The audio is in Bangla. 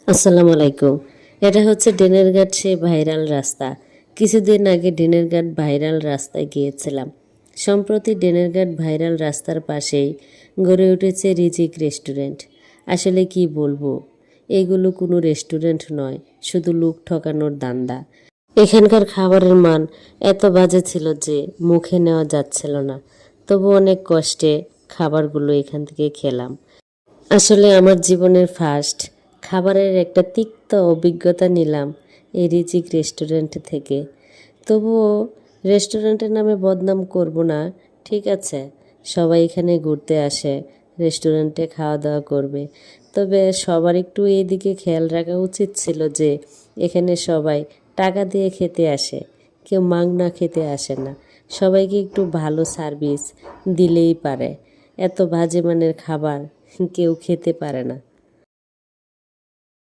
আসসালামু আলাইকুম। এটা হচ্ছে ডেনেরঘাট সেই ভাইরাল রাস্তা। কিছুদিন আগে ডেনেরঘাট ভাইরাল রাস্তায় গিয়েছিলাম। সম্প্রতি ডেনেরঘাট ভাইরাল রাস্তার পাশেই গড়ে উঠেছে রিজিক রেস্টুরেন্ট। আসলে কি বলবো, এগুলো কোনো রেস্টুরেন্ট নয়, শুধু লোক ঠকানোর ধান্দা। এখানকার খাবারের মান এত বাজে ছিল যে মুখে নেওয়া যাচ্ছিল না। তবু অনেক কষ্টে খাবারগুলো এখান থেকে খেলাম। আসলে আমার জীবনের ফার্স্ট খাবারের একটা তিক্ত অভিজ্ঞতা নিলাম এই রিজিক রেস্টুরেন্ট থেকে। তবুও রেস্টুরেন্টের নামে বদনাম করব না, ঠিক আছে? সবাই এখানে ঘুরতে আসে, রেস্টুরেন্টে খাওয়া দাওয়া করবে। তবে সবার একটু এইদিকে খেয়াল রাখা উচিত ছিল যে এখানে সবাই টাকা দিয়ে খেতে আসে, কেউ মাগনা খেতে আসে না। সবাইকে একটু ভালো সার্ভিস দিলেই পারে। এত বাজে মানের খাবার কেউ খেতে পারে না।